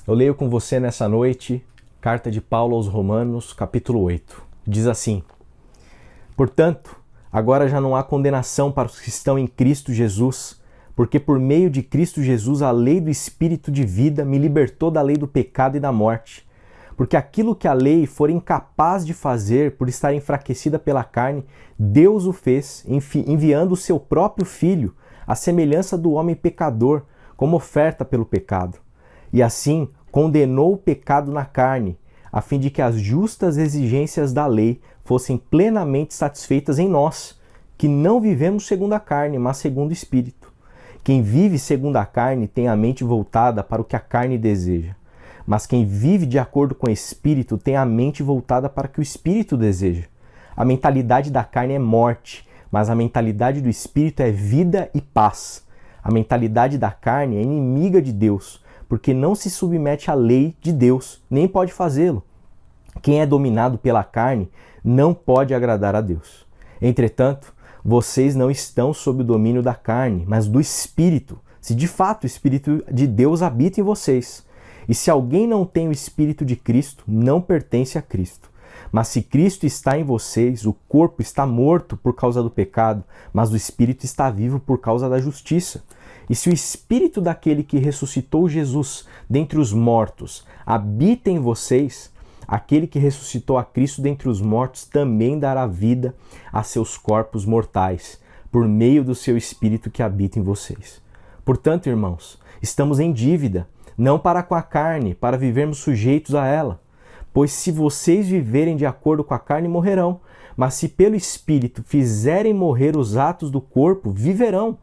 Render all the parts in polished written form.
Eu leio com você nessa noite, carta de Paulo aos Romanos, capítulo 8. Diz assim: Portanto, agora já não há condenação para os que estão em Cristo Jesus, porque por meio de Cristo Jesus a lei do Espírito de vida me libertou da lei do pecado e da morte. Porque aquilo que a lei for incapaz de fazer por estar enfraquecida pela carne, Deus o fez, enviando o seu próprio Filho, à semelhança do homem pecador, como oferta pelo pecado. E assim condenou o pecado na carne, a fim de que as justas exigências da lei fossem plenamente satisfeitas em nós, que não vivemos segundo a carne, mas segundo o Espírito. Quem vive segundo a carne tem a mente voltada para o que a carne deseja. Mas quem vive de acordo com o Espírito tem a mente voltada para o que o Espírito deseja. A mentalidade da carne é morte, mas a mentalidade do Espírito é vida e paz. A mentalidade da carne é inimiga de Deus, porque não se submete à lei de Deus, nem pode fazê-lo. Quem é dominado pela carne não pode agradar a Deus. Entretanto, vocês não estão sob o domínio da carne, mas do Espírito, se de fato o Espírito de Deus habita em vocês. E se alguém não tem o Espírito de Cristo, não pertence a Cristo. Mas se Cristo está em vocês, o corpo está morto por causa do pecado, mas o Espírito está vivo por causa da justiça. E se o Espírito daquele que ressuscitou Jesus dentre os mortos habita em vocês, aquele que ressuscitou a Cristo dentre os mortos também dará vida a seus corpos mortais, por meio do seu Espírito que habita em vocês. Portanto, irmãos, estamos em dívida, não para com a carne, para vivermos sujeitos a ela. Pois se vocês viverem de acordo com a carne, morrerão. Mas se pelo Espírito fizerem morrer os atos do corpo, viverão.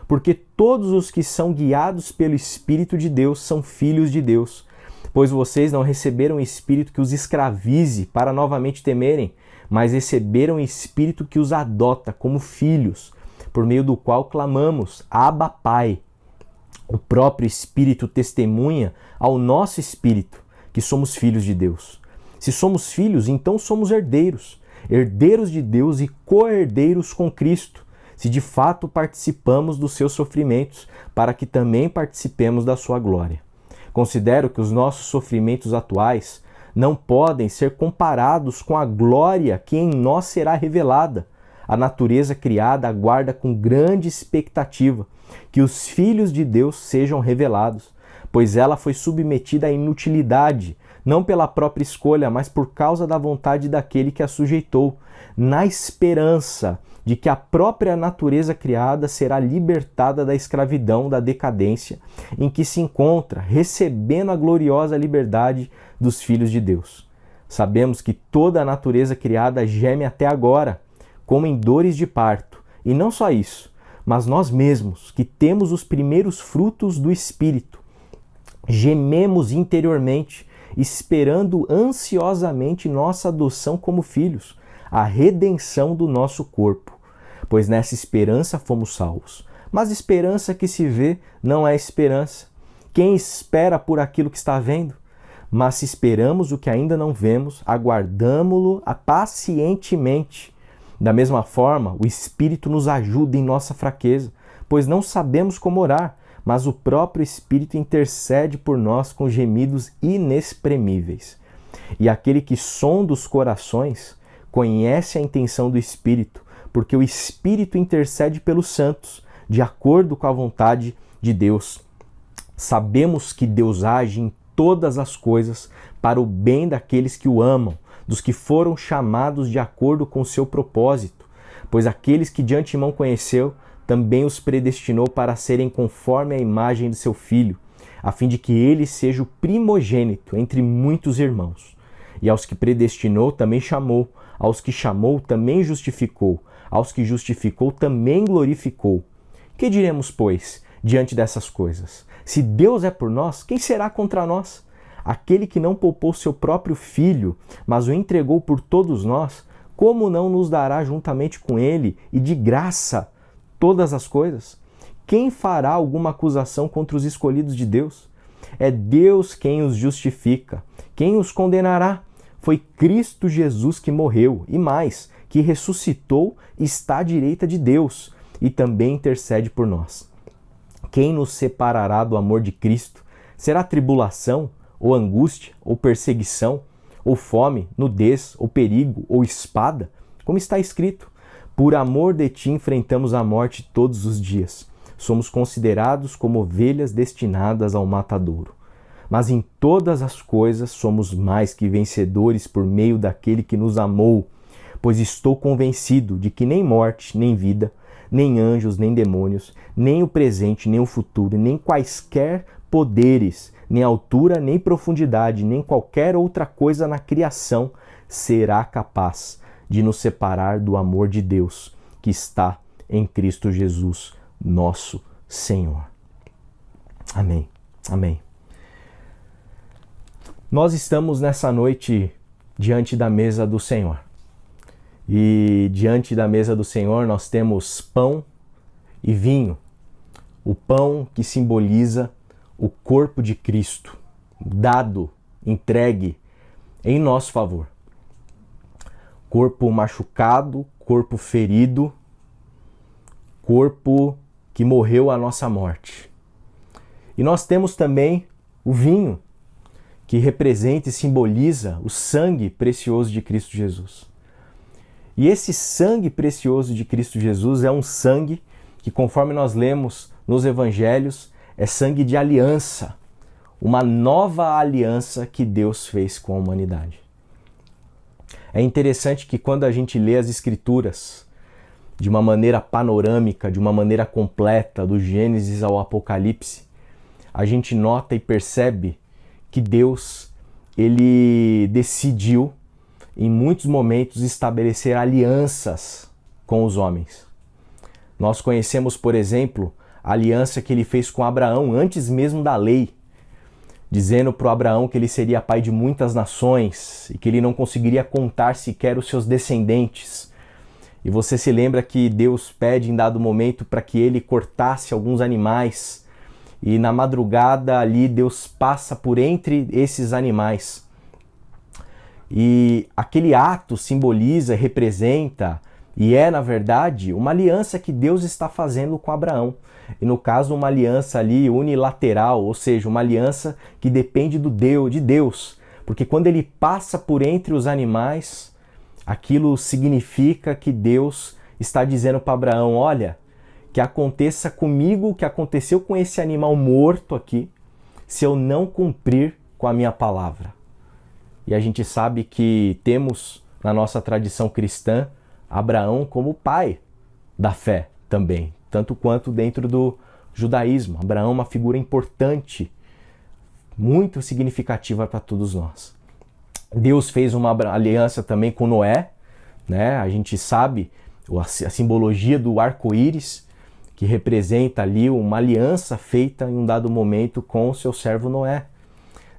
Porque todos os que são guiados pelo Espírito de Deus são filhos de Deus. Pois vocês não receberam o Espírito que os escravize para novamente temerem, mas receberam o Espírito que os adota como filhos, por meio do qual clamamos, Abba, Pai. O próprio Espírito testemunha ao nosso espírito que somos filhos de Deus. Se somos filhos, então somos herdeiros, herdeiros de Deus e co-herdeiros com Cristo, se de fato participamos dos seus sofrimentos, para que também participemos da sua glória. Considero que os nossos sofrimentos atuais não podem ser comparados com a glória que em nós será revelada. A natureza criada aguarda com grande expectativa que os filhos de Deus sejam revelados, pois ela foi submetida à inutilidade, não pela própria escolha, mas por causa da vontade daquele que a sujeitou, na esperança de que a própria natureza criada será libertada da escravidão, da decadência, em que se encontra, recebendo a gloriosa liberdade dos filhos de Deus. Sabemos que toda a natureza criada geme até agora, como em dores de parto. E não só isso, mas nós mesmos, que temos os primeiros frutos do Espírito, gememos interiormente, esperando ansiosamente nossa adoção como filhos, a redenção do nosso corpo. Pois nessa esperança fomos salvos. Mas esperança que se vê não é esperança. Quem espera por aquilo que está vendo? Mas se esperamos o que ainda não vemos, aguardamo-lo pacientemente. Da mesma forma, o Espírito nos ajuda em nossa fraqueza, pois não sabemos como orar, mas o próprio Espírito intercede por nós com gemidos inexprimíveis. E aquele que sonda os corações conhece a intenção do Espírito, porque o Espírito intercede pelos santos, de acordo com a vontade de Deus. Sabemos que Deus age em todas as coisas para o bem daqueles que o amam, dos que foram chamados de acordo com o seu propósito, pois aqueles que de antemão conheceu, também os predestinou para serem conforme a imagem de seu Filho, a fim de que ele seja o primogênito entre muitos irmãos. E aos que predestinou também chamou, aos que chamou também justificou, aos que justificou também glorificou. Que diremos, pois, diante dessas coisas? Se Deus é por nós, quem será contra nós? Aquele que não poupou seu próprio Filho, mas o entregou por todos nós, como não nos dará juntamente com ele e de graça todas as coisas? Quem fará alguma acusação contra os escolhidos de Deus? É Deus quem os justifica. Quem os condenará? Foi Cristo Jesus que morreu, e mais, que ressuscitou e está à direita de Deus, e também intercede por nós. Quem nos separará do amor de Cristo? Será tribulação, ou angústia, ou perseguição, ou fome, nudez, ou perigo, ou espada? Como está escrito: por amor de ti enfrentamos a morte todos os dias. Somos considerados como ovelhas destinadas ao matadouro. Mas em todas as coisas somos mais que vencedores por meio daquele que nos amou, pois estou convencido de que nem morte, nem vida, nem anjos, nem demônios, nem o presente, nem o futuro, nem quaisquer poderes, nem altura, nem profundidade, nem qualquer outra coisa na criação será capaz de nos separar do amor de Deus que está em Cristo Jesus, nosso Senhor. Amém. Amém. Nós estamos nessa noite diante da mesa do Senhor. E diante da mesa do Senhor nós temos pão e vinho. O pão que simboliza o corpo de Cristo, dado, entregue em nosso favor. Corpo machucado, corpo ferido, corpo que morreu a nossa morte. E nós temos também o vinho, que representa e simboliza o sangue precioso de Cristo Jesus. E esse sangue precioso de Cristo Jesus é um sangue que, conforme nós lemos nos evangelhos, é sangue de aliança, uma nova aliança que Deus fez com a humanidade. É interessante que quando a gente lê as Escrituras de uma maneira panorâmica, de uma maneira completa, do Gênesis ao Apocalipse, a gente nota e percebe que Deus, ele decidiu em muitos momentos estabelecer alianças com os homens. Nós conhecemos, por exemplo, a aliança que ele fez com Abraão antes mesmo da lei, dizendo para Abraão que ele seria pai de muitas nações e que ele não conseguiria contar sequer os seus descendentes. E você se lembra que Deus pede em dado momento para que ele cortasse alguns animais. E na madrugada ali Deus passa por entre esses animais. E aquele ato simboliza, representa e é, na verdade, uma aliança que Deus está fazendo com Abraão. E no caso, uma aliança ali unilateral, ou seja, uma aliança que depende de Deus. Porque quando ele passa por entre os animais, aquilo significa que Deus está dizendo para Abraão: olha, que aconteça comigo o que aconteceu com esse animal morto aqui, se eu não cumprir com a minha palavra. E a gente sabe que temos na nossa tradição cristã Abraão como pai da fé também, tanto quanto dentro do judaísmo. Abraão é uma figura importante, muito significativa para todos nós. Deus fez uma aliança também com Noé, né? A gente sabe a simbologia do arco-íris, que representa ali uma aliança feita em um dado momento com o seu servo Noé.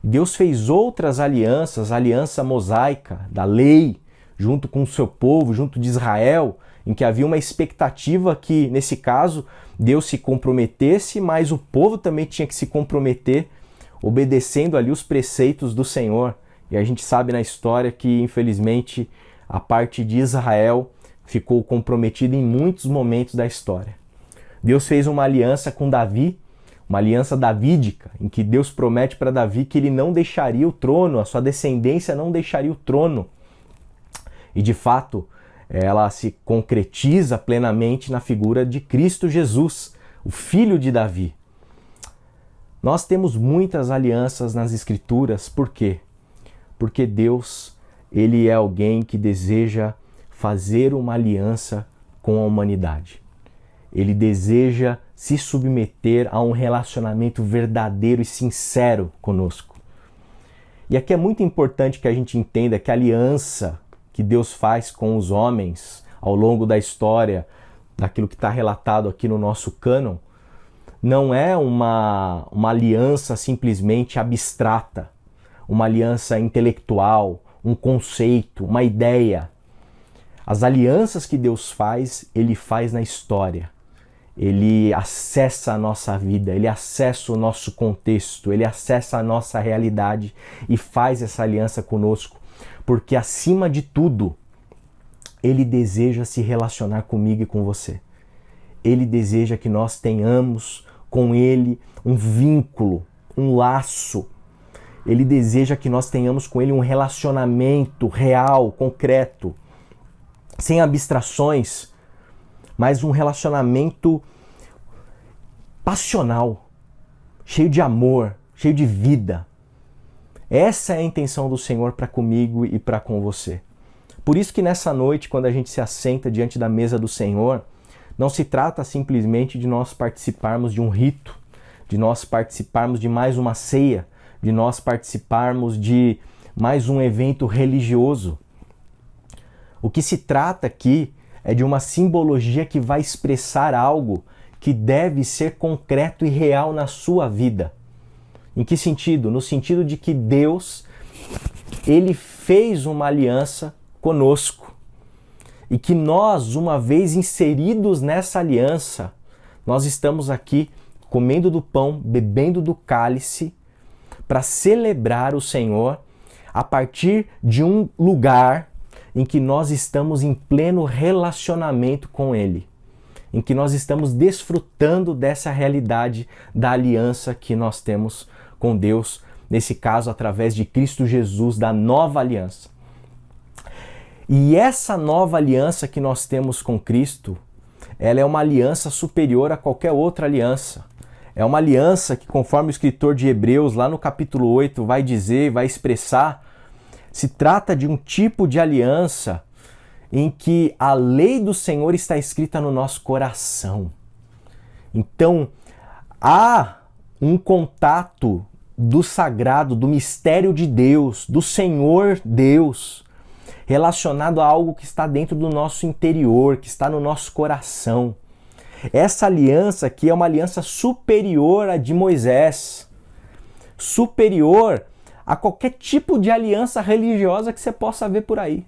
Deus fez outras alianças, a aliança mosaica da lei, junto com o seu povo, junto de Israel, em que havia uma expectativa que, nesse caso, Deus se comprometesse, mas o povo também tinha que se comprometer, obedecendo ali os preceitos do Senhor. E a gente sabe na história que, infelizmente, a parte de Israel ficou comprometida em muitos momentos da história. Deus fez uma aliança com Davi, uma aliança davídica, em que Deus promete para Davi que ele não deixaria o trono, a sua descendência não deixaria o trono. E de fato, ela se concretiza plenamente na figura de Cristo Jesus, o filho de Davi. Nós temos muitas alianças nas Escrituras, por quê? Porque Deus, ele é alguém que deseja fazer uma aliança com a humanidade. Ele deseja se submeter a um relacionamento verdadeiro e sincero conosco. E aqui é muito importante que a gente entenda que a aliança que Deus faz com os homens ao longo da história, daquilo que está relatado aqui no nosso cânon, não é uma aliança simplesmente abstrata, uma aliança intelectual, um conceito, uma ideia. As alianças que Deus faz, ele faz na história. Ele acessa a nossa vida, ele acessa o nosso contexto, ele acessa a nossa realidade e faz essa aliança conosco, porque acima de tudo, ele deseja se relacionar comigo e com você. Ele deseja que nós tenhamos com ele um vínculo, um laço. Ele deseja que nós tenhamos com Ele um relacionamento real, concreto, sem abstrações, mas um relacionamento passional, cheio de amor, cheio de vida. Essa é a intenção do Senhor para comigo e para com você. Por isso que nessa noite, quando a gente se assenta diante da mesa do Senhor, não se trata simplesmente de nós participarmos de um rito, de nós participarmos de mais uma ceia, de nós participarmos de mais um evento religioso. O que se trata aqui é de uma simbologia que vai expressar algo que deve ser concreto e real na sua vida. Em que sentido? No sentido de que Deus, Ele fez uma aliança conosco. E que nós, uma vez inseridos nessa aliança, nós estamos aqui comendo do pão, bebendo do cálice, para celebrar o Senhor a partir de um lugar em que nós estamos em pleno relacionamento com Ele, em que nós estamos desfrutando dessa realidade da aliança que nós temos com Deus, nesse caso através de Cristo Jesus, da nova aliança. E essa nova aliança que nós temos com Cristo, ela é uma aliança superior a qualquer outra aliança. É uma aliança que, conforme o escritor de Hebreus, lá no capítulo 8, vai dizer, vai expressar, se trata de um tipo de aliança em que a lei do Senhor está escrita no nosso coração. Então, há um contato do sagrado, do mistério de Deus, do Senhor Deus, relacionado a algo que está dentro do nosso interior, que está no nosso coração. Essa aliança aqui é uma aliança superior à de Moisés, superior a qualquer tipo de aliança religiosa que você possa ver por aí.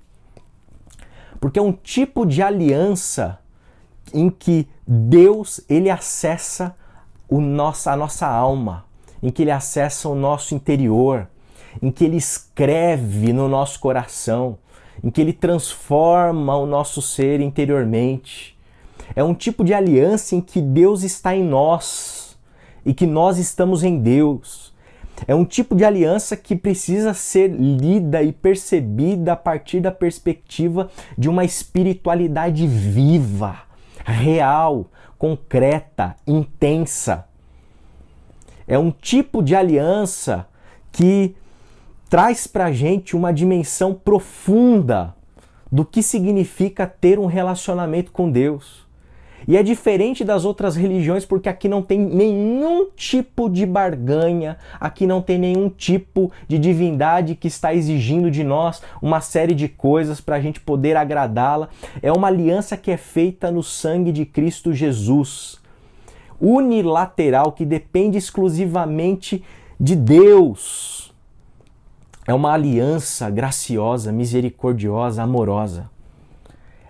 Porque é um tipo de aliança em que Deus, Ele acessa a nossa alma, em que Ele acessa o nosso interior, em que Ele escreve no nosso coração, em que Ele transforma o nosso ser interiormente. É um tipo de aliança em que Deus está em nós e que nós estamos em Deus. É um tipo de aliança que precisa ser lida e percebida a partir da perspectiva de uma espiritualidade viva, real, concreta, intensa. É um tipo de aliança que traz para a gente uma dimensão profunda do que significa ter um relacionamento com Deus. E é diferente das outras religiões porque aqui não tem nenhum tipo de barganha, aqui não tem nenhum tipo de divindade que está exigindo de nós uma série de coisas para a gente poder agradá-la. É uma aliança que é feita no sangue de Cristo Jesus, unilateral, que depende exclusivamente de Deus. É uma aliança graciosa, misericordiosa, amorosa.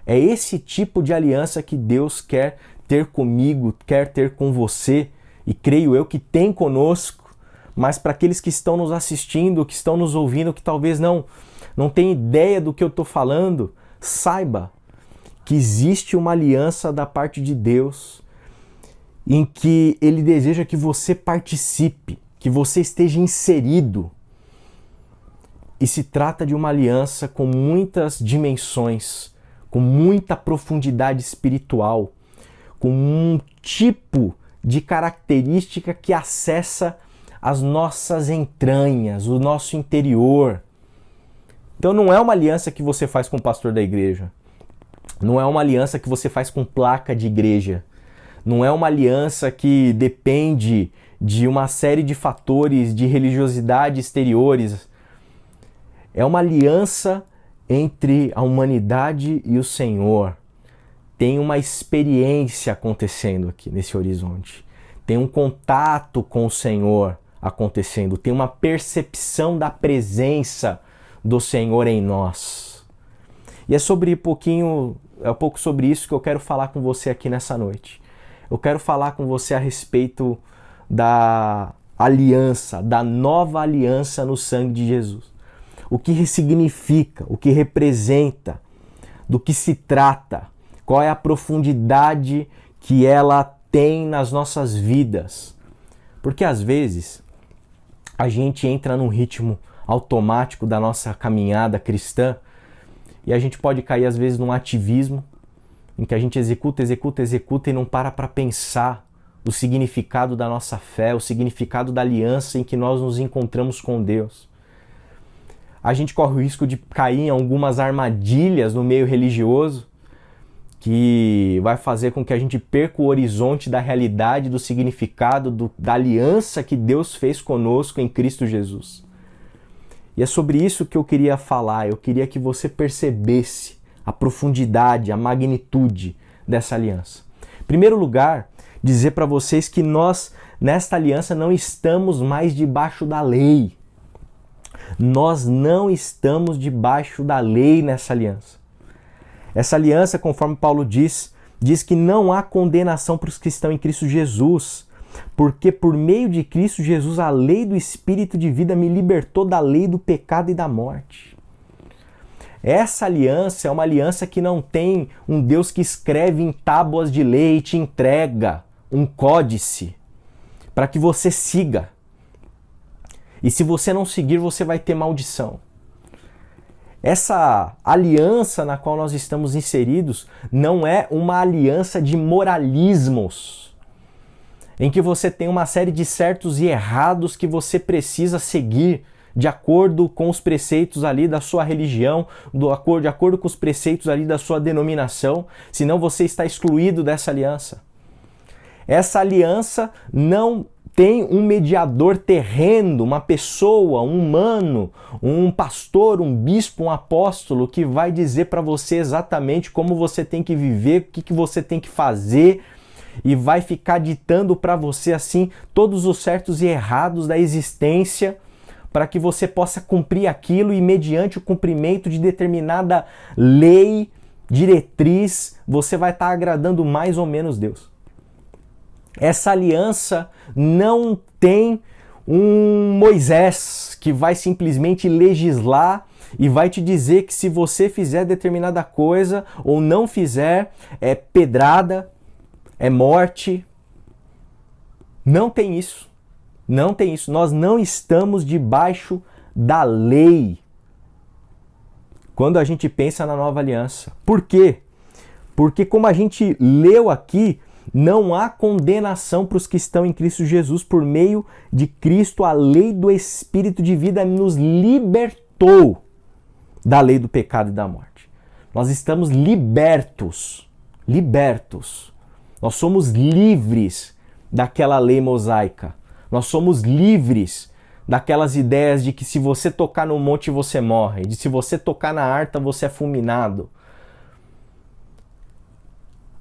É esse tipo de aliança que Deus quer ter comigo, quer ter com você, e creio eu que tem conosco, mas para aqueles que estão nos assistindo, que estão nos ouvindo, que talvez não tenham ideia do que eu estou falando, saiba que existe uma aliança da parte de Deus em que Ele deseja que você participe, que você esteja inserido. E se trata de uma aliança com muitas dimensões, com muita profundidade espiritual, com um tipo de característica que acessa as nossas entranhas, o nosso interior. Então não é uma aliança que você faz com o pastor da igreja, não é uma aliança que você faz com placa de igreja, não é uma aliança que depende de uma série de fatores de religiosidade exteriores. É uma aliança entre a humanidade e o Senhor. Tem uma experiência acontecendo aqui nesse horizonte. Tem um contato com o Senhor acontecendo. Tem uma percepção da presença do Senhor em nós. E é um pouco sobre isso que eu quero falar com você aqui nessa noite. Eu quero falar com você a respeito da aliança, da nova aliança no sangue de Jesus. O que significa, o que representa, do que se trata, qual é a profundidade que ela tem nas nossas vidas. Porque às vezes a gente entra num ritmo automático da nossa caminhada cristã e a gente pode cair às vezes num ativismo em que a gente executa e não para pensar o significado da nossa fé, o significado da aliança em que nós nos encontramos com Deus. A gente corre o risco de cair em algumas armadilhas no meio religioso que vai fazer com que a gente perca o horizonte da realidade, do significado, da aliança que Deus fez conosco em Cristo Jesus. E é sobre isso que eu queria falar. Eu queria que você percebesse a profundidade, a magnitude dessa aliança. Em primeiro lugar, dizer para vocês que nós, nesta aliança, não estamos mais debaixo da lei. Nós não estamos debaixo da lei nessa aliança. Essa aliança, conforme Paulo diz que não há condenação para os que estão em Cristo Jesus, porque por meio de Cristo Jesus a lei do Espírito de vida me libertou da lei do pecado e da morte. Essa aliança é uma aliança que não tem um Deus que escreve em tábuas de lei e te entrega um códice para que você siga. E se você não seguir, você vai ter maldição. Essa aliança na qual nós estamos inseridos não é uma aliança de moralismos, em que você tem uma série de certos e errados que você precisa seguir de acordo com os preceitos ali da sua religião, de acordo com os preceitos ali da sua denominação, senão você está excluído dessa aliança. Essa aliança não tem um mediador terreno, uma pessoa, um humano, um pastor, um bispo, um apóstolo que vai dizer para você exatamente como você tem que viver, o que você tem que fazer e vai ficar ditando para você assim todos os certos e errados da existência para que você possa cumprir aquilo e mediante o cumprimento de determinada lei, diretriz, você vai estar agradando mais ou menos Deus. Essa aliança não tem um Moisés que vai simplesmente legislar e vai te dizer que se você fizer determinada coisa ou não fizer, é pedrada, é morte. Não tem isso. Não tem isso. Nós não estamos debaixo da lei quando a gente pensa na nova aliança. Por quê? Porque como a gente leu aqui, não há condenação para os que estão em Cristo Jesus. Por meio de Cristo, a lei do Espírito de vida nos libertou da lei do pecado e da morte. Nós estamos libertos. Libertos. Nós somos livres daquela lei mosaica. Nós somos livres daquelas ideias de que se você tocar no monte você morre, de se você tocar na harta você é fulminado.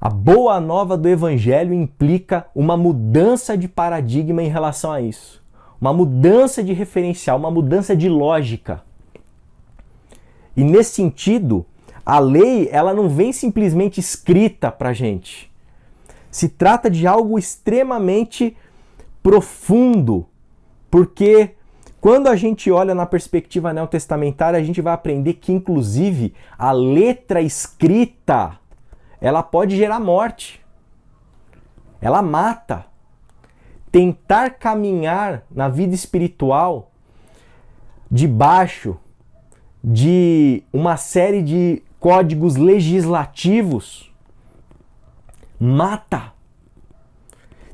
A boa nova do Evangelho implica uma mudança de paradigma em relação a isso. Uma mudança de referencial, uma mudança de lógica. E nesse sentido, a lei ela não vem simplesmente escrita para a gente. Se trata de algo extremamente profundo, porque quando a gente olha na perspectiva neotestamentária, a gente vai aprender que, inclusive, a letra escrita ela pode gerar morte. Ela mata. Tentar caminhar na vida espiritual debaixo de uma série de códigos legislativos mata.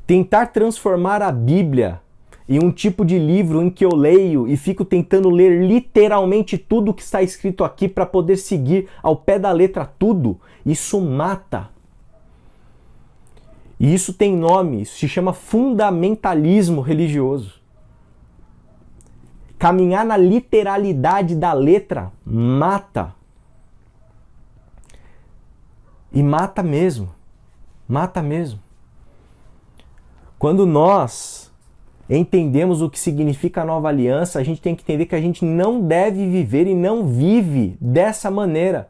Tentar transformar a Bíblia em um tipo de livro em que eu leio e fico tentando ler literalmente tudo que está escrito aqui para poder seguir ao pé da letra tudo, isso mata. E isso tem nome, isso se chama fundamentalismo religioso. Caminhar na literalidade da letra mata. E mata mesmo. Mata mesmo. Quando nós entendemos o que significa a nova aliança, a gente tem que entender que a gente não deve viver e não vive dessa maneira.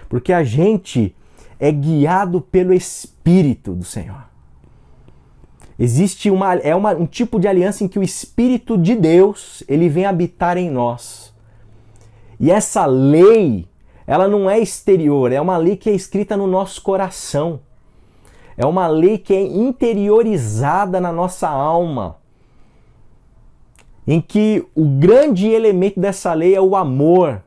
Porque a gente é guiado pelo Espírito do Senhor. Existe um tipo de aliança em que o Espírito de Deus ele vem habitar em nós. E essa lei, ela não é exterior, é uma lei que é escrita no nosso coração. É uma lei que é interiorizada na nossa alma. em que o grande elemento dessa lei é o amor,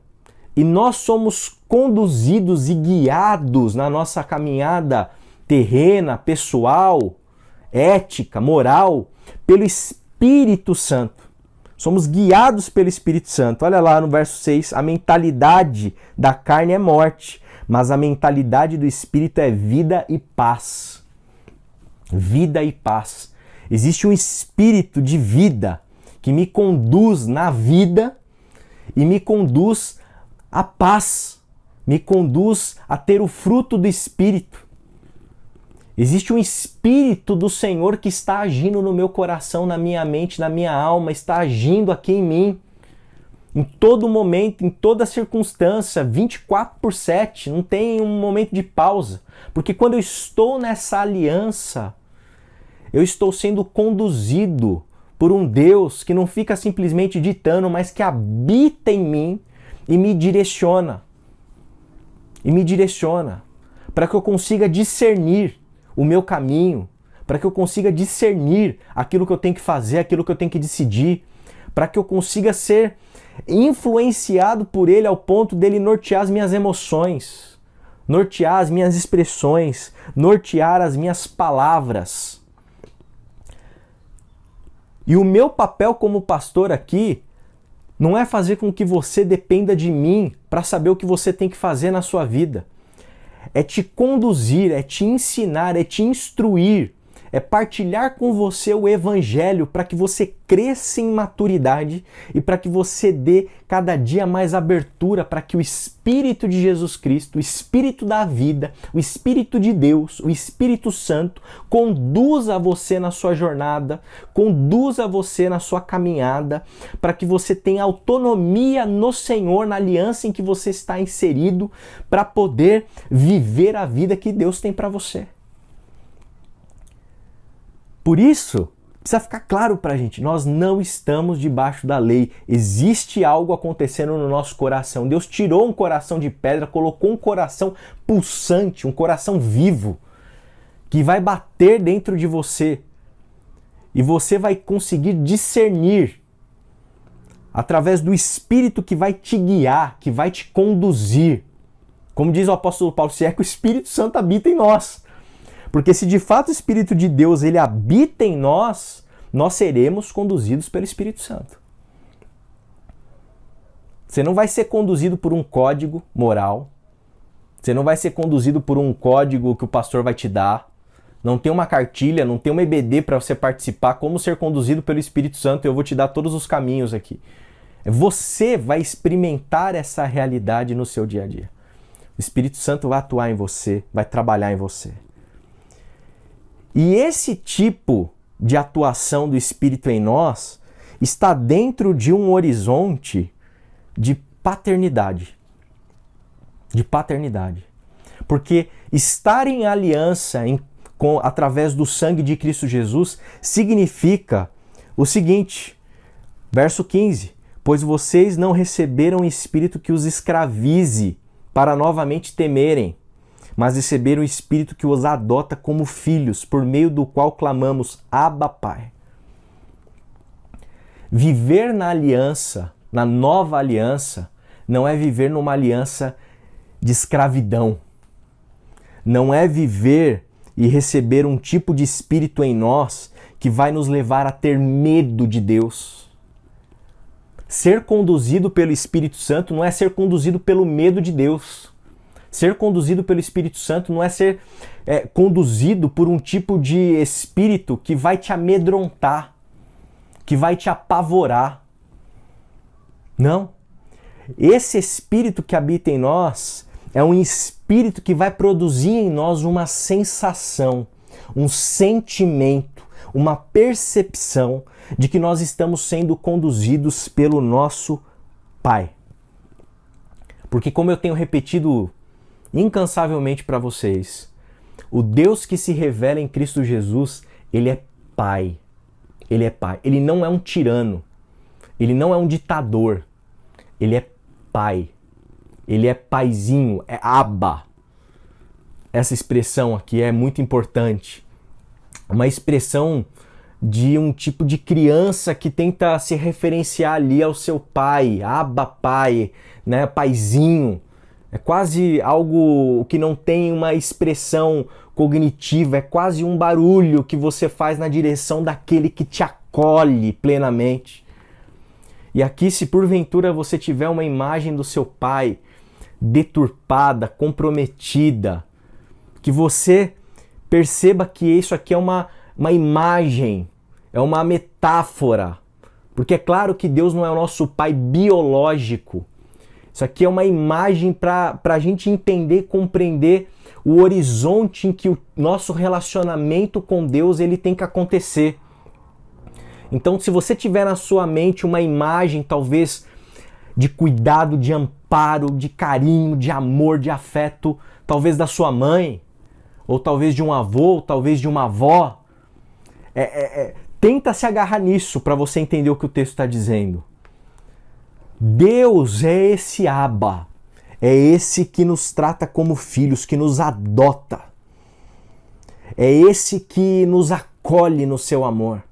e nós somos conduzidos e guiados na nossa caminhada terrena, pessoal, ética, moral, pelo Espírito Santo. Somos guiados pelo Espírito Santo. Olha lá no verso 6, a mentalidade da carne é morte, mas a mentalidade do Espírito é vida e paz. Vida e paz. Existe um espírito de vida que me conduz na vida e me conduz à paz, me conduz a ter o fruto do Espírito. Existe um Espírito do Senhor que está agindo no meu coração, na minha mente, na minha alma, está agindo aqui em mim, em todo momento, em toda circunstância, 24/7, não tem um momento de pausa. Porque quando eu estou nessa aliança, eu estou sendo conduzido por um Deus que não fica simplesmente ditando, mas que habita em mim e me direciona. E me direciona para que eu consiga discernir o meu caminho, para que eu consiga discernir aquilo que eu tenho que fazer, aquilo que eu tenho que decidir, para que eu consiga ser influenciado por Ele ao ponto dele nortear as minhas emoções, nortear as minhas expressões, nortear as minhas palavras. E o meu papel como pastor aqui não é fazer com que você dependa de mim para saber o que você tem que fazer na sua vida. É te conduzir, é te ensinar, é te instruir, é partilhar com você o Evangelho para que você cresça em maturidade e para que você dê cada dia mais abertura para que o Espírito de Jesus Cristo, o Espírito da vida, o Espírito de Deus, o Espírito Santo, conduza você na sua jornada, conduza você na sua caminhada, para que você tenha autonomia no Senhor, na aliança em que você está inserido, para poder viver a vida que Deus tem para você. Por isso, precisa ficar claro pra gente, nós não estamos debaixo da lei. Existe algo acontecendo no nosso coração. Deus tirou um coração de pedra, colocou um coração pulsante, um coração vivo, que vai bater dentro de você. E você vai conseguir discernir, através do Espírito que vai te guiar, que vai te conduzir. Como diz o apóstolo Paulo, se é que o Espírito Santo habita em nós. Porque se de fato o Espírito de Deus ele habita em nós, nós seremos conduzidos pelo Espírito Santo. Você não vai ser conduzido por um código moral, você não vai ser conduzido por um código que o pastor vai te dar, não tem uma cartilha, não tem uma EBD para você participar, como ser conduzido pelo Espírito Santo, eu vou te dar todos os caminhos aqui. Você vai experimentar essa realidade no seu dia a dia. O Espírito Santo vai atuar em você, vai trabalhar em você. E esse tipo de atuação do Espírito em nós está dentro de um horizonte de paternidade. De paternidade. Porque estar em aliança através do sangue de Cristo Jesus significa o seguinte, verso 15: pois vocês não receberam espírito que os escravize para novamente temerem, mas receberam o Espírito que os adota como filhos, por meio do qual clamamos, Abba, Pai. Viver na aliança, na nova aliança, não é viver numa aliança de escravidão. Não é viver e receber um tipo de espírito em nós que vai nos levar a ter medo de Deus. Ser conduzido pelo Espírito Santo não é ser conduzido pelo medo de Deus. Ser conduzido pelo Espírito Santo não é ser conduzido por um tipo de espírito que vai te amedrontar, que vai te apavorar. Não. Esse espírito que habita em nós é um espírito que vai produzir em nós uma sensação, um sentimento, uma percepção de que nós estamos sendo conduzidos pelo nosso Pai. Porque, como eu tenho repetido incansavelmente para vocês, o Deus que se revela em Cristo Jesus, ele é Pai. Ele é Pai. Ele não é um tirano. Ele não é um ditador. Ele é Pai. Ele é paizinho, é Abba. Essa expressão aqui é muito importante. Uma expressão de um tipo de criança que tenta se referenciar ali ao seu pai, Abba pai, né, paizinho. É quase algo que não tem uma expressão cognitiva, é quase um barulho que você faz na direção daquele que te acolhe plenamente. E aqui, se porventura você tiver uma imagem do seu pai deturpada, comprometida, que você perceba que isso aqui é uma imagem, é uma metáfora. Porque é claro que Deus não é o nosso pai biológico. Isso aqui é uma imagem para a gente entender e compreender o horizonte em que o nosso relacionamento com Deus ele tem que acontecer. Então, se você tiver na sua mente uma imagem, talvez, de cuidado, de amparo, de carinho, de amor, de afeto, talvez da sua mãe, ou talvez de um avô, ou talvez de uma avó, tenta se agarrar nisso para você entender o que o texto está dizendo. Deus é esse Abba, é esse que nos trata como filhos, que nos adota. É esse que nos acolhe no seu amor.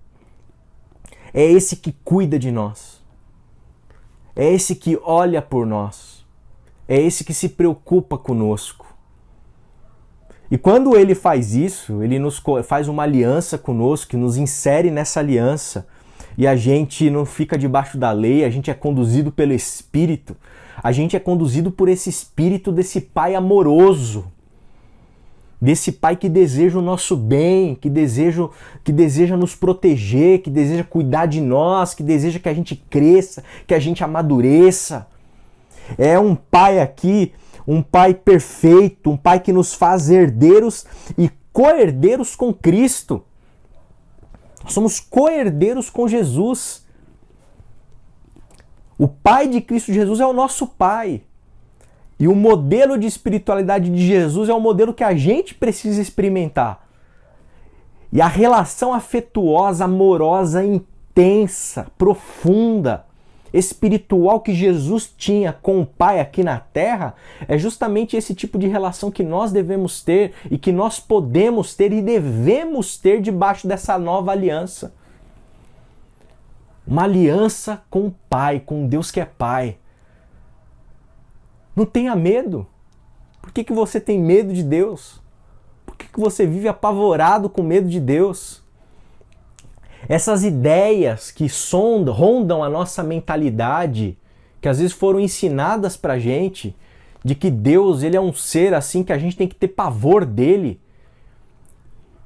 É esse que cuida de nós. É esse que olha por nós. É esse que se preocupa conosco. E quando ele faz isso, ele nos faz uma aliança conosco, que nos insere nessa aliança, e a gente não fica debaixo da lei, a gente é conduzido pelo Espírito, a gente é conduzido por esse Espírito desse Pai amoroso, desse Pai que deseja o nosso bem, que deseja nos proteger, que deseja cuidar de nós, que deseja que a gente cresça, que a gente amadureça. É um Pai aqui, um Pai perfeito, um Pai que nos faz herdeiros e co-herdeiros com Cristo. Nós somos co-herdeiros com Jesus. O Pai de Cristo Jesus é o nosso Pai. E o modelo de espiritualidade de Jesus é o modelo que a gente precisa experimentar. E a relação afetuosa, amorosa, intensa, profunda, espiritual que Jesus tinha com o Pai aqui na Terra é justamente esse tipo de relação que nós devemos ter e que nós podemos ter e devemos ter debaixo dessa nova aliança. Uma aliança com o Pai, com Deus que é Pai. Não tenha medo. Por que você tem medo de Deus? Por que você vive apavorado com medo de Deus? Essas ideias que rondam a nossa mentalidade, que às vezes foram ensinadas pra gente, de que Deus ele é um ser assim que a gente tem que ter pavor dele,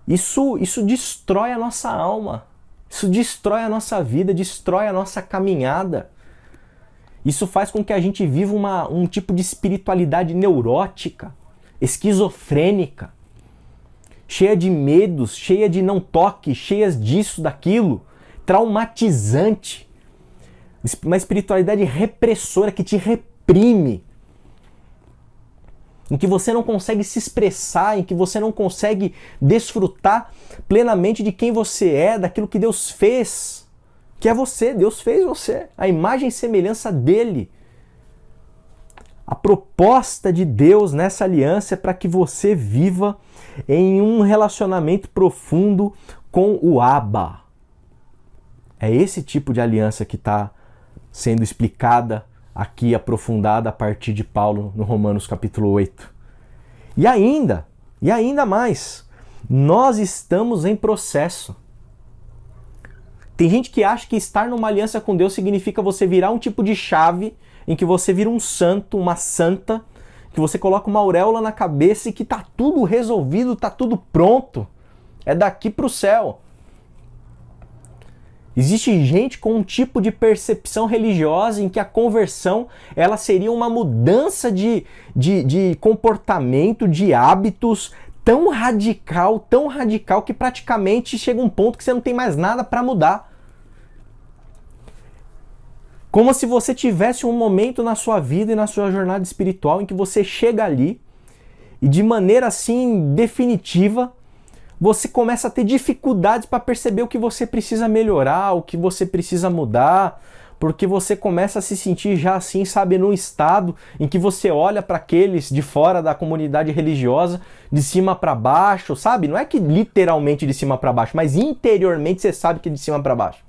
isso destrói a nossa alma, isso destrói a nossa vida, destrói a nossa caminhada. Isso faz com que a gente viva um tipo de espiritualidade neurótica, esquizofrênica, cheia de medos, cheia de não toque, cheia disso, daquilo, traumatizante. Uma espiritualidade repressora que te reprime, em que você não consegue se expressar, em que você não consegue desfrutar plenamente de quem você é, daquilo que Deus fez. Que é você, Deus fez você, a imagem e semelhança dele. A proposta de Deus nessa aliança é para que você viva em um relacionamento profundo com o Abba. É esse tipo de aliança que está sendo explicada aqui, aprofundada a partir de Paulo no Romanos capítulo 8. E ainda mais, nós estamos em processo. Tem gente que acha que estar numa aliança com Deus significa você virar um tipo de chave em que você vira um santo, uma santa, que você coloca uma auréola na cabeça e que tá tudo resolvido, tá tudo pronto. É daqui pro céu. Existe gente com um tipo de percepção religiosa em que a conversão ela seria uma mudança de comportamento, de hábitos tão radical que praticamente chega um ponto que você não tem mais nada para mudar. Como se você tivesse um momento na sua vida e na sua jornada espiritual em que você chega ali e de maneira assim definitiva você começa a ter dificuldades para perceber o que você precisa melhorar, o que você precisa mudar, porque você começa a se sentir já assim, sabe, num estado em que você olha para aqueles de fora da comunidade religiosa de cima para baixo, sabe? Não é que literalmente de cima para baixo, mas interiormente você sabe que é de cima para baixo.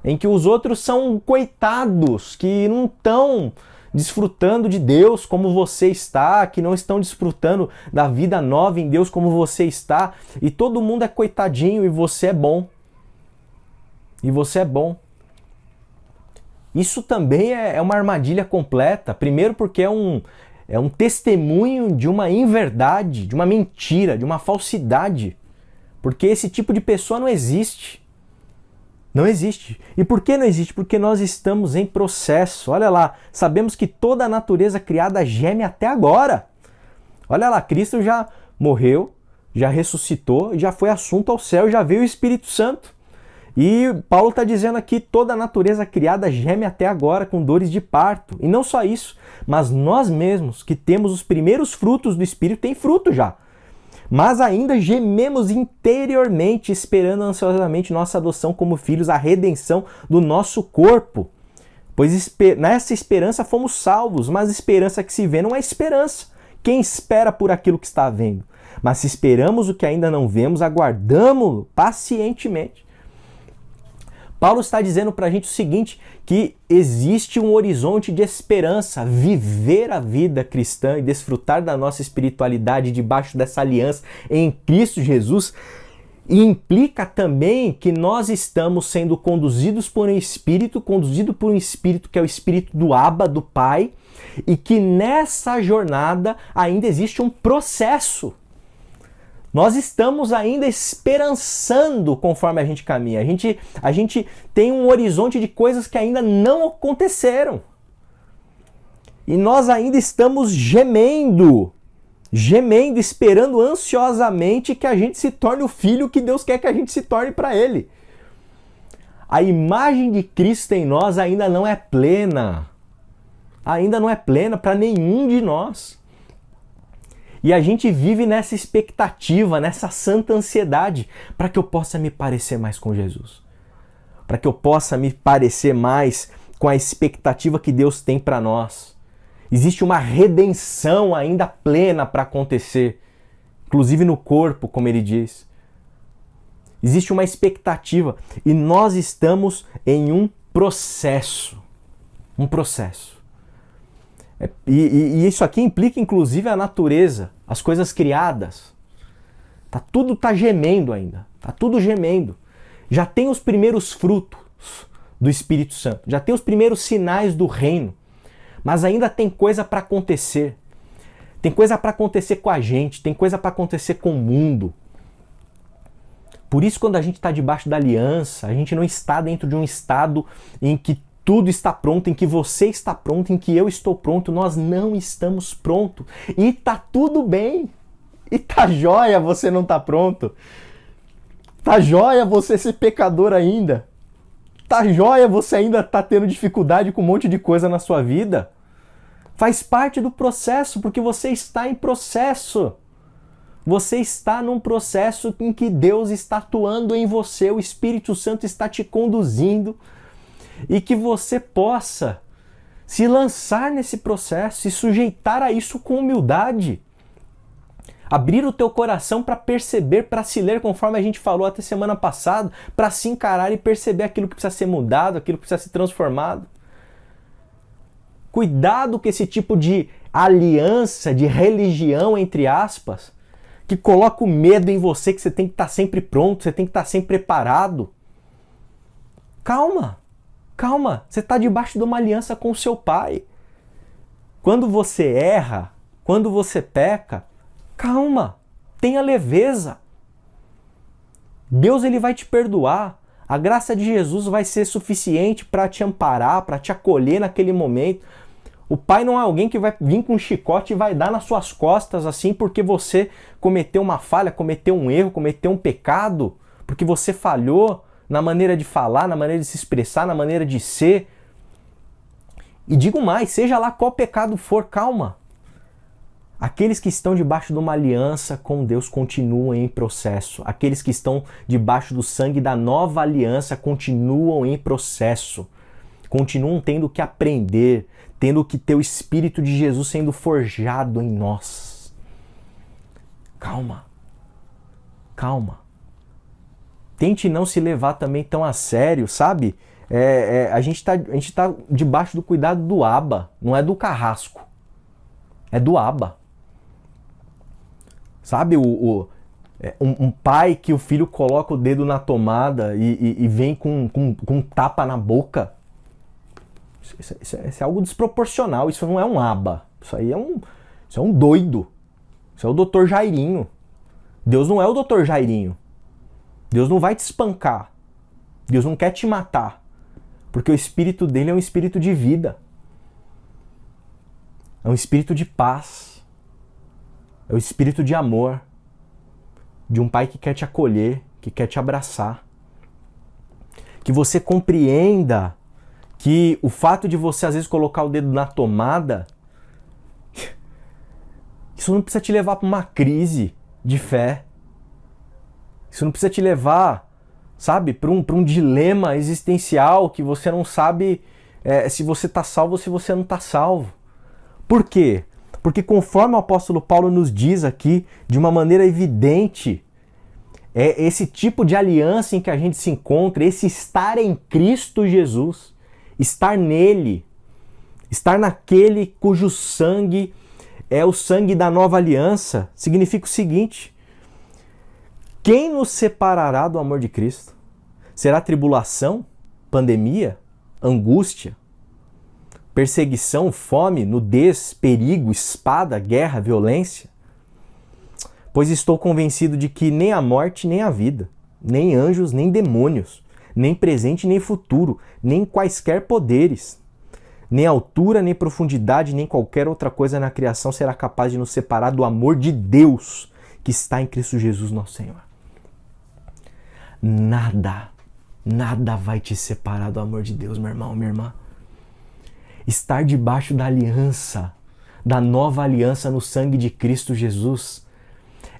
Em que os outros são coitados, que não estão desfrutando de Deus como você está, que não estão desfrutando da vida nova em Deus como você está, e todo mundo é coitadinho e você é bom. E você é bom. Isso também é uma armadilha completa. Primeiro porque é um testemunho de uma inverdade, de uma mentira, de uma falsidade. Porque esse tipo de pessoa não existe. Não existe. E por que não existe? Porque nós estamos em processo. Olha lá, sabemos que toda a natureza criada geme até agora. Olha lá, Cristo já morreu, já ressuscitou, já foi assunto ao céu, já veio o Espírito Santo. E Paulo está dizendo aqui, toda a natureza criada geme até agora com dores de parto. E não só isso, mas nós mesmos, que temos os primeiros frutos do Espírito, tem fruto já. Mas ainda gememos interiormente, esperando ansiosamente nossa adoção como filhos, a redenção do nosso corpo. Pois nessa esperança fomos salvos, mas esperança que se vê não é esperança. Quem espera por aquilo que está vendo? Mas se esperamos o que ainda não vemos, aguardamo-lo pacientemente. Paulo está dizendo para a gente o seguinte, que existe um horizonte de esperança, viver a vida cristã e desfrutar da nossa espiritualidade debaixo dessa aliança em Cristo Jesus, e implica também que nós estamos sendo conduzido por um Espírito que é o Espírito do Abba, do Pai, e que nessa jornada ainda existe um processo. Nós estamos ainda esperançando conforme a gente caminha. A gente tem um horizonte de coisas que ainda não aconteceram. E nós ainda estamos gemendo, esperando ansiosamente que a gente se torne o filho que Deus quer que a gente se torne para Ele. A imagem de Cristo em nós ainda não é plena. Ainda não é plena para nenhum de nós. E a gente vive nessa expectativa, nessa santa ansiedade, para que eu possa me parecer mais com Jesus. Para que eu possa me parecer mais com a expectativa que Deus tem para nós. Existe uma redenção ainda plena para acontecer, inclusive no corpo, como ele diz. Existe uma expectativa e nós estamos em um processo. Um processo. E isso aqui implica, inclusive, a natureza, as coisas criadas. Tudo tá gemendo ainda. Tá tudo gemendo. Já tem os primeiros frutos do Espírito Santo. Já tem os primeiros sinais do reino. Mas ainda tem coisa para acontecer. Tem coisa para acontecer com a gente. Tem coisa para acontecer com o mundo. Por isso, quando a gente está debaixo da aliança, a gente não está dentro de um estado em que tudo está pronto, em que você está pronto, em que eu estou pronto. Nós não estamos prontos. E tá tudo bem. E tá jóia você não tá pronto. Tá jóia você ser pecador ainda. Tá jóia você ainda tá tendo dificuldade com um monte de coisa na sua vida. Faz parte do processo, porque você está em processo. Você está num processo em que Deus está atuando em você, o Espírito Santo está te conduzindo. E que você possa se lançar nesse processo e sujeitar a isso com humildade. Abrir o teu coração para perceber, para se ler, conforme a gente falou até semana passada, para se encarar e perceber aquilo que precisa ser mudado, aquilo que precisa ser transformado. Cuidado com esse tipo de aliança, de religião, entre aspas, que coloca o medo em você, que você tem que estar sempre pronto, você tem que estar sempre preparado. Calma. Calma, você está debaixo de uma aliança com o seu pai. Quando você erra, quando você peca, calma, tenha leveza. Deus ele vai te perdoar. A graça de Jesus vai ser suficiente para te amparar, para te acolher naquele momento. O pai não é alguém que vai vir com um chicote e vai dar nas suas costas assim porque você cometeu uma falha, cometeu um erro, cometeu um pecado, porque você falhou na maneira de falar, na maneira de se expressar, na maneira de ser. E digo mais, seja lá qual pecado for, calma. Aqueles que estão debaixo de uma aliança com Deus continuam em processo. Aqueles que estão debaixo do sangue da nova aliança continuam em processo. continuam tendo que aprender, tendo que ter o Espírito de Jesus sendo forjado em nós. Calma. Calma. Tente não se levar também tão a sério, sabe? A gente tá debaixo do cuidado do Abba, não é do carrasco. É do Abba. Sabe, um pai que o filho coloca o dedo na tomada e vem com um tapa na boca. Isso é algo desproporcional, isso não é um Abba. Isso é um doido. Isso é o Dr. Jairinho. Deus não é o Dr. Jairinho. Deus não vai te espancar. Deus não quer te matar. Porque o espírito dele é um espírito de vida. É um espírito de paz. É um espírito de amor. De um pai que quer te acolher, que quer te abraçar. Que você compreenda que o fato de você às vezes colocar o dedo na tomada, isso não precisa te levar para uma crise de fé. Isso não precisa te levar, sabe, para um dilema existencial que você não sabe se você está salvo ou se você não está salvo. Por quê? Porque conforme o apóstolo Paulo nos diz aqui, de uma maneira evidente, é esse tipo de aliança em que a gente se encontra, esse estar em Cristo Jesus, estar nele, estar naquele cujo sangue é o sangue da nova aliança, significa o seguinte: quem nos separará do amor de Cristo? Será tribulação, pandemia, angústia, perseguição, fome, nudez, perigo, espada, guerra, violência? Pois estou convencido de que nem a morte, nem a vida, nem anjos, nem demônios, nem presente, nem futuro, nem quaisquer poderes, nem altura, nem profundidade, nem qualquer outra coisa na criação será capaz de nos separar do amor de Deus que está em Cristo Jesus, nosso Senhor. Nada vai te separar do amor de Deus, meu irmão, minha irmã. Estar debaixo da aliança, da nova aliança no sangue de Cristo Jesus,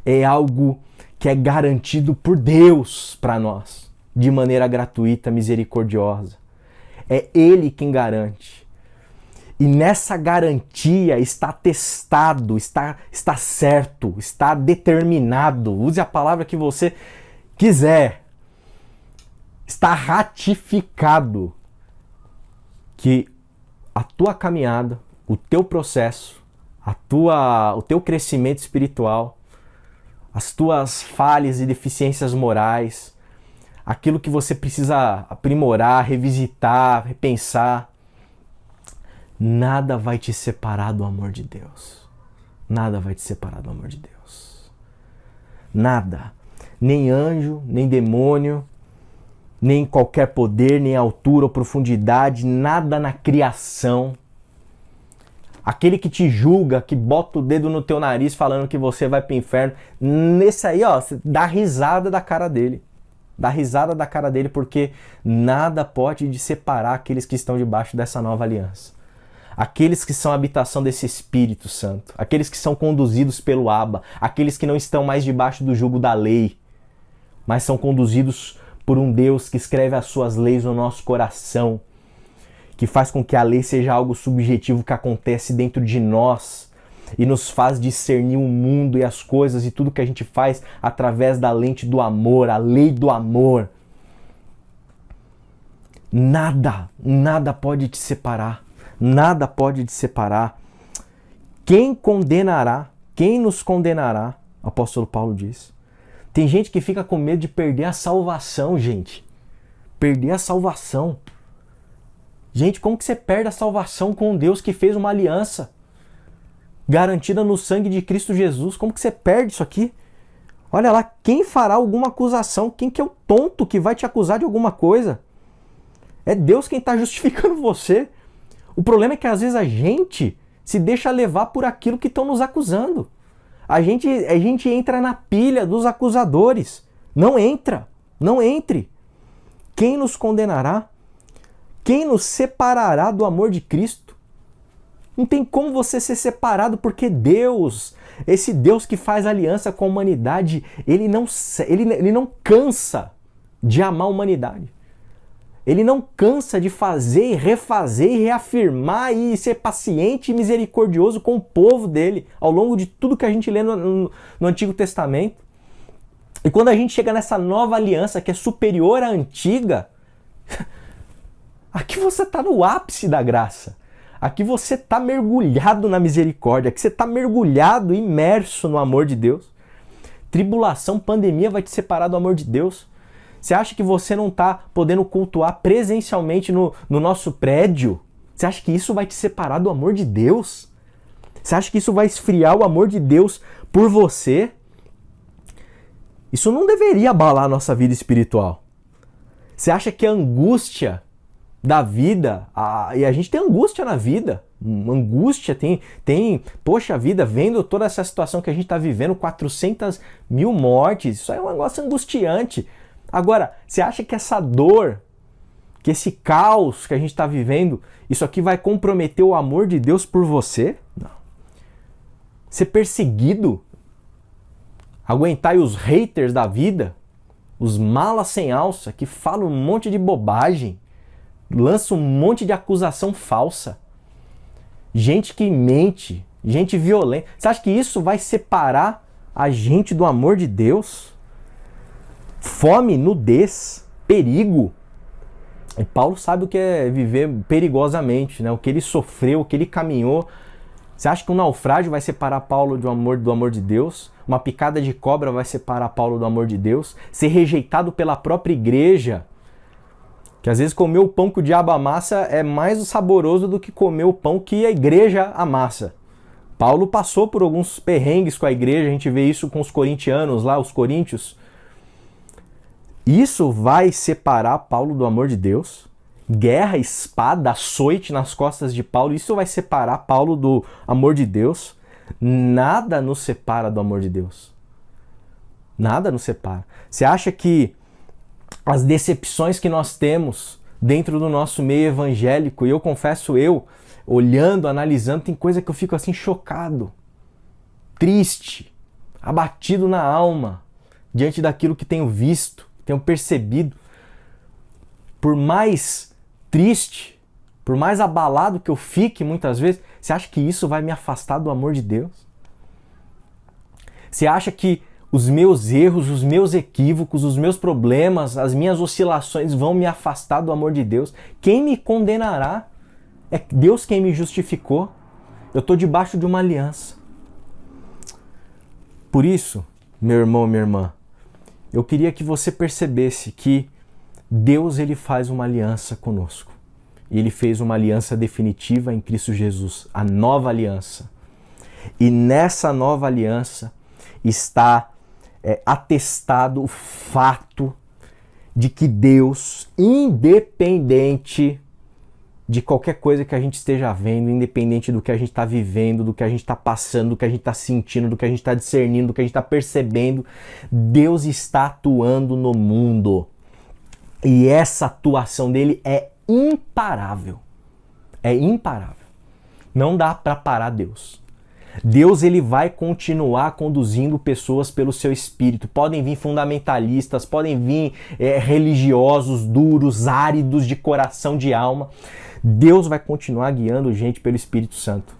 é algo que é garantido por Deus para nós, de maneira gratuita, misericordiosa. É Ele quem garante. E nessa garantia está testado, está certo, está determinado, use a palavra que você quiser, está ratificado que a tua caminhada, o teu processo, o teu crescimento espiritual, as tuas falhas e deficiências morais, aquilo que você precisa aprimorar, revisitar, repensar, nada vai te separar do amor de Deus. Nada vai te separar do amor de Deus. Nada. Nem anjo, nem demônio, nem qualquer poder, nem altura ou profundidade, nada na criação. Aquele que te julga, que bota o dedo no teu nariz falando que você vai pro inferno, nesse aí, ó, dá risada da cara dele. Dá risada da cara dele, porque nada pode te separar aqueles que estão debaixo dessa nova aliança. Aqueles que são a habitação desse Espírito Santo, aqueles que são conduzidos pelo Abba, aqueles que não estão mais debaixo do jugo da lei, mas são conduzidos por um Deus que escreve as suas leis no nosso coração, que faz com que a lei seja algo subjetivo que acontece dentro de nós e nos faz discernir o mundo e as coisas e tudo que a gente faz através da lente do amor, a lei do amor. Nada pode te separar. Nada pode te separar. Quem condenará? Quem nos condenará? O apóstolo Paulo diz. Tem gente que fica com medo de perder a salvação, gente. Perder a salvação. Gente, como que você perde a salvação com Deus que fez uma aliança garantida no sangue de Cristo Jesus? Como que você perde isso aqui? Olha lá, quem fará alguma acusação? Quem que é o tonto que vai te acusar de alguma coisa? É Deus quem está justificando você. O problema é que às vezes a gente se deixa levar por aquilo que estão nos acusando. A gente entra na pilha dos acusadores. Não entre. Quem nos condenará? Quem nos separará do amor de Cristo? Não tem como você ser separado, porque Deus, esse Deus que faz aliança com a humanidade, ele não cansa de amar a humanidade. Ele não cansa de fazer e refazer e reafirmar e ser paciente e misericordioso com o povo dele ao longo de tudo que a gente lê no Antigo Testamento. E quando a gente chega nessa nova aliança que é superior à antiga, aqui você está no ápice da graça. Aqui você está mergulhado na misericórdia. Aqui você está mergulhado, imerso no amor de Deus. Tribulação, pandemia vai te separar do amor de Deus. Você acha que você não está podendo cultuar presencialmente no nosso prédio? Você acha que isso vai te separar do amor de Deus? Você acha que isso vai esfriar o amor de Deus por você? Isso não deveria abalar a nossa vida espiritual. Você acha que a angústia da vida, e a gente tem angústia na vida, angústia, poxa vida, vendo toda essa situação que a gente está vivendo, 400 mil mortes, isso é um negócio angustiante. Agora, você acha que essa dor, que esse caos que a gente está vivendo, isso aqui vai comprometer o amor de Deus por você? Não. Ser perseguido, aguentar os haters da vida, os malas sem alça, que falam um monte de bobagem, lançam um monte de acusação falsa, gente que mente, gente violenta. Você acha que isso vai separar a gente do amor de Deus? Fome, nudez, perigo. E Paulo sabe o que é viver perigosamente, né? O que ele sofreu, o que ele caminhou. Você acha que um naufrágio vai separar Paulo do amor de Deus? Uma picada de cobra vai separar Paulo do amor de Deus? Ser rejeitado pela própria igreja, que às vezes comer o pão que o diabo amassa é mais saboroso do que comer o pão que a igreja amassa. Paulo passou por alguns perrengues com a igreja, a gente vê isso com os corintianos lá, os coríntios. Isso vai separar Paulo do amor de Deus? Guerra, espada, açoite nas costas de Paulo, isso vai separar Paulo do amor de Deus? Nada nos separa do amor de Deus. Nada nos separa. Você acha que as decepções que nós temos dentro do nosso meio evangélico, e eu confesso, olhando, analisando, tem coisa que eu fico assim chocado, triste, abatido na alma, diante daquilo que tenho visto, tenho percebido. Por mais triste, por mais abalado que eu fique muitas vezes, você acha que isso vai me afastar do amor de Deus? Você acha que os meus erros, os meus equívocos, os meus problemas, as minhas oscilações vão me afastar do amor de Deus? Quem me condenará? É Deus quem me justificou. Eu estou debaixo de uma aliança. Por isso, meu irmão, minha irmã, eu queria que você percebesse que Deus, ele faz uma aliança conosco. E ele fez uma aliança definitiva em Cristo Jesus, a nova aliança. E nessa nova aliança está atestado o fato de que Deus, independente de qualquer coisa que a gente esteja vendo, independente do que a gente está vivendo, do que a gente está passando, do que a gente está sentindo, do que a gente está discernindo, do que a gente está percebendo, Deus está atuando no mundo. E essa atuação dele é imparável. É imparável. Não dá para parar Deus. Deus, ele vai continuar conduzindo pessoas pelo seu espírito. Podem vir fundamentalistas, podem vir religiosos, duros, áridos de coração, de alma. Deus vai continuar guiando gente pelo Espírito Santo.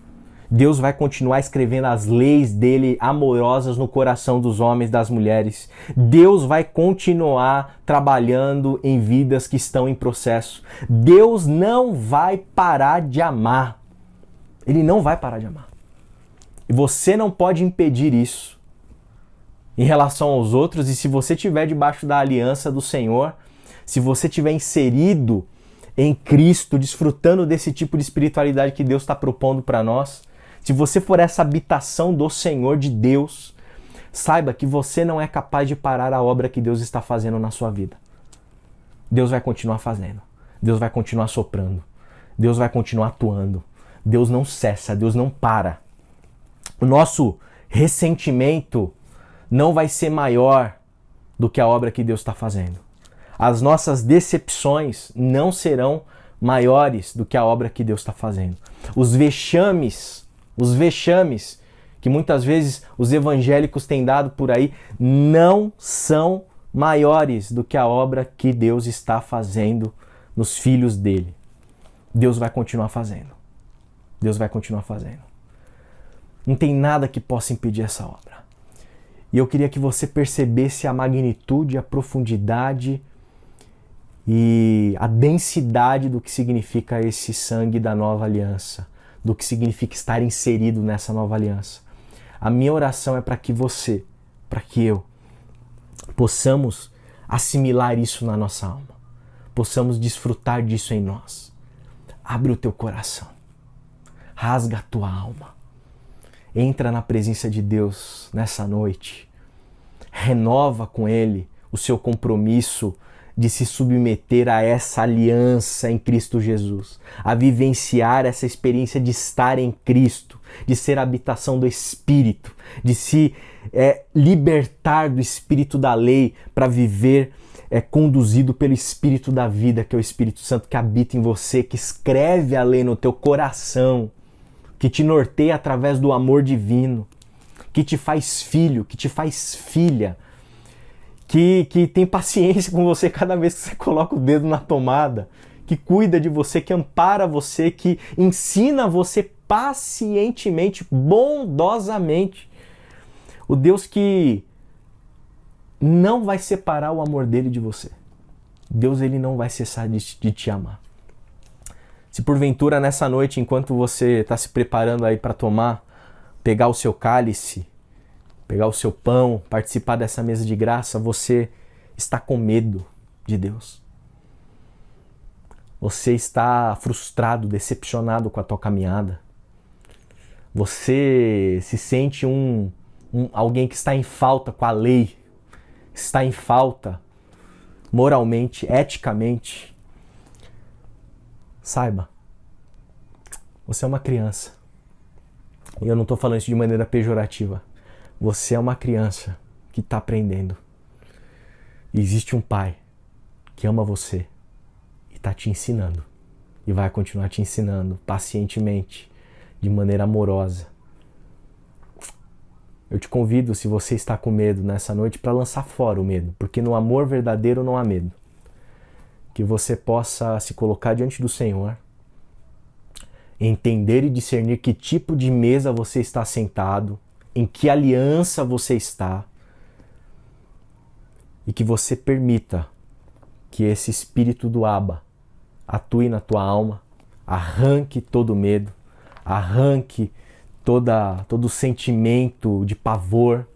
Deus vai continuar escrevendo as leis dele amorosas no coração dos homens, das mulheres. Deus vai continuar trabalhando em vidas que estão em processo. Deus não vai parar de amar. Ele não vai parar de amar. E você não pode impedir isso em relação aos outros. E se você estiver debaixo da aliança do Senhor, se você estiver inserido em Cristo, desfrutando desse tipo de espiritualidade que Deus está propondo para nós, se você for essa habitação do Senhor, de Deus, saiba que você não é capaz de parar a obra que Deus está fazendo na sua vida. Deus vai continuar fazendo. Deus vai continuar soprando. Deus vai continuar atuando. Deus não cessa, Deus não para. O nosso ressentimento não vai ser maior do que a obra que Deus está fazendo. As nossas decepções não serão maiores do que a obra que Deus está fazendo. Os vexames que muitas vezes os evangélicos têm dado por aí não são maiores do que a obra que Deus está fazendo nos filhos dele. Deus vai continuar fazendo. Deus vai continuar fazendo. Não tem nada que possa impedir essa obra. E eu queria que você percebesse a magnitude, a profundidade e a densidade do que significa esse sangue da nova aliança, do que significa estar inserido nessa nova aliança. A minha oração é para que você, para que eu, possamos assimilar isso na nossa alma, possamos desfrutar disso em nós. Abre o teu coração, rasga a tua alma, entra na presença de Deus nessa noite, renova com Ele o seu compromisso de se submeter a essa aliança em Cristo Jesus, a vivenciar essa experiência de estar em Cristo, de ser a habitação do Espírito, de se libertar do espírito da lei para viver conduzido pelo Espírito da vida, que é o Espírito Santo que habita em você, que escreve a lei no teu coração, que te norteia através do amor divino, que te faz filho, que te faz filha, que tem paciência com você cada vez que você coloca o dedo na tomada, que cuida de você, que ampara você, que ensina você pacientemente, bondosamente. O Deus que não vai separar o amor dele de você. Deus, ele não vai cessar de te amar. Se porventura nessa noite, enquanto você está se preparando aí para tomar, pegar o seu cálice, pegar o seu pão, participar dessa mesa de graça, você está com medo de Deus. Você está frustrado, decepcionado com a tua caminhada. Você se sente alguém que está em falta com a lei, está em falta moralmente, eticamente. Saiba, você é uma criança. E eu não estou falando isso de maneira pejorativa. Você é uma criança que está aprendendo. E existe um pai que ama você e está te ensinando. E vai continuar te ensinando pacientemente, de maneira amorosa. Eu te convido, se você está com medo nessa noite, para lançar fora o medo. Porque no amor verdadeiro não há medo. Que você possa se colocar diante do Senhor, entender e discernir que tipo de mesa você está sentado, em que aliança você está, e que você permita que esse espírito do Abba atue na tua alma, arranque todo medo, arranque todo sentimento de pavor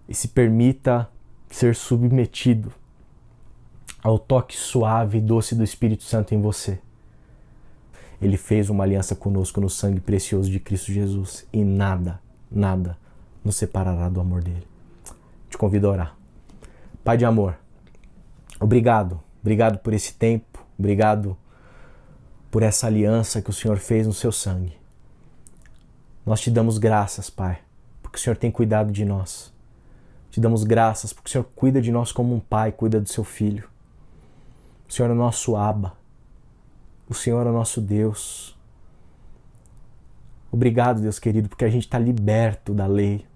e se permita ser submetido ao toque suave e doce do Espírito Santo em você. Ele fez uma aliança conosco no sangue precioso de Cristo Jesus e nada nos separará do amor dele. Te convido a orar. Pai de amor, obrigado por esse tempo, obrigado por essa aliança que o Senhor fez no seu sangue. Nós te damos graças, Pai, porque o Senhor tem cuidado de nós. Te damos graças porque o Senhor cuida de nós como um pai cuida do seu filho. O Senhor é o nosso Abba. O Senhor é o nosso Deus. Obrigado, Deus querido, porque a gente está liberto da lei.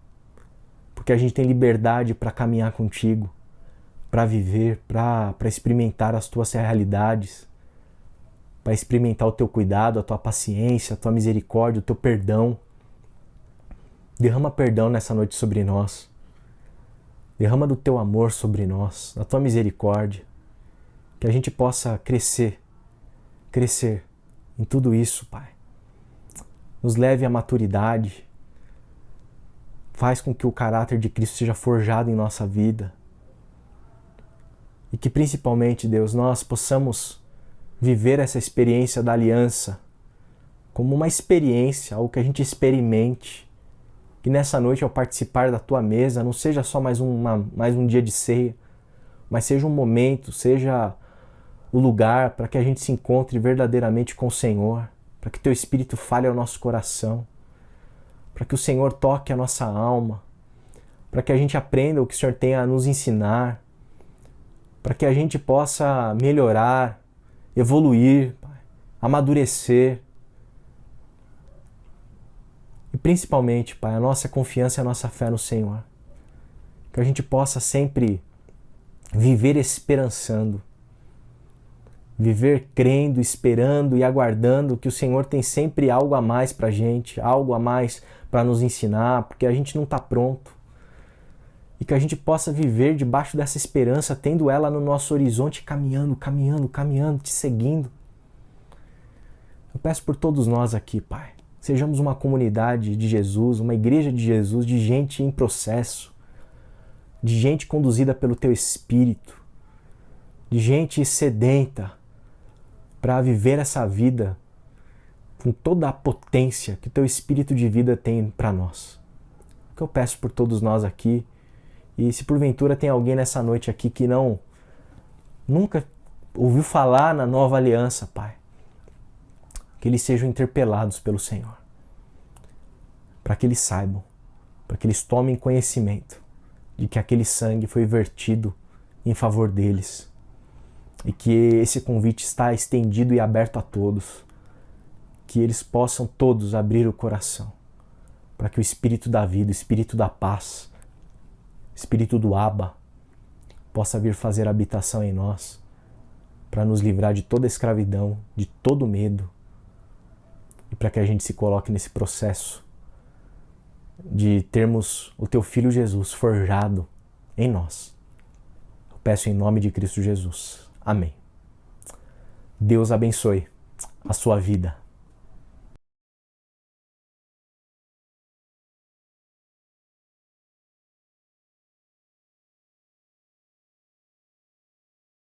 Porque a gente tem liberdade para caminhar contigo, para viver, para experimentar as tuas realidades, para experimentar o teu cuidado, a tua paciência, a tua misericórdia, o teu perdão. Derrama perdão nessa noite sobre nós. Derrama do teu amor sobre nós, da tua misericórdia. Que a gente possa crescer em tudo isso, Pai. Nos leve à maturidade. Faz com que o caráter de Cristo seja forjado em nossa vida. E que principalmente, Deus, nós possamos viver essa experiência da aliança como uma experiência, algo que a gente experimente. Que nessa noite, ao participar da tua mesa, não seja só mais um dia de ceia, mas seja um momento, seja o lugar para que a gente se encontre verdadeiramente com o Senhor, para que teu Espírito fale ao nosso coração, para que o Senhor toque a nossa alma, para que a gente aprenda o que o Senhor tem a nos ensinar, para que a gente possa melhorar, evoluir, Pai, amadurecer. E principalmente, Pai, a nossa confiança e a nossa fé no Senhor. Que a gente possa sempre viver esperançando, Viver crendo, esperando e aguardando que o Senhor tem sempre algo a mais para a gente, algo a mais para nos ensinar, porque a gente não está pronto. E que a gente possa viver debaixo dessa esperança, tendo ela no nosso horizonte, caminhando, caminhando, caminhando, te seguindo. Eu peço por todos nós aqui, Pai. Sejamos uma comunidade de Jesus, uma igreja de Jesus, de gente em processo, de gente conduzida pelo Teu Espírito, de gente sedenta para viver essa vida com toda a potência que Teu Espírito de vida tem para nós. O que eu peço por todos nós aqui, e se porventura tem alguém nessa noite aqui que nunca ouviu falar na nova aliança, Pai, que eles sejam interpelados pelo Senhor, para que eles saibam, para que eles tomem conhecimento de que aquele sangue foi vertido em favor deles e que esse convite está estendido e aberto a todos, que eles possam todos abrir o coração para que o Espírito da vida, o Espírito da paz, o Espírito do Abba possa vir fazer habitação em nós para nos livrar de toda escravidão, de todo medo, e para que a gente se coloque nesse processo de termos o Teu Filho Jesus forjado em nós. Eu peço em nome de Cristo Jesus. Amém. Deus abençoe a sua vida.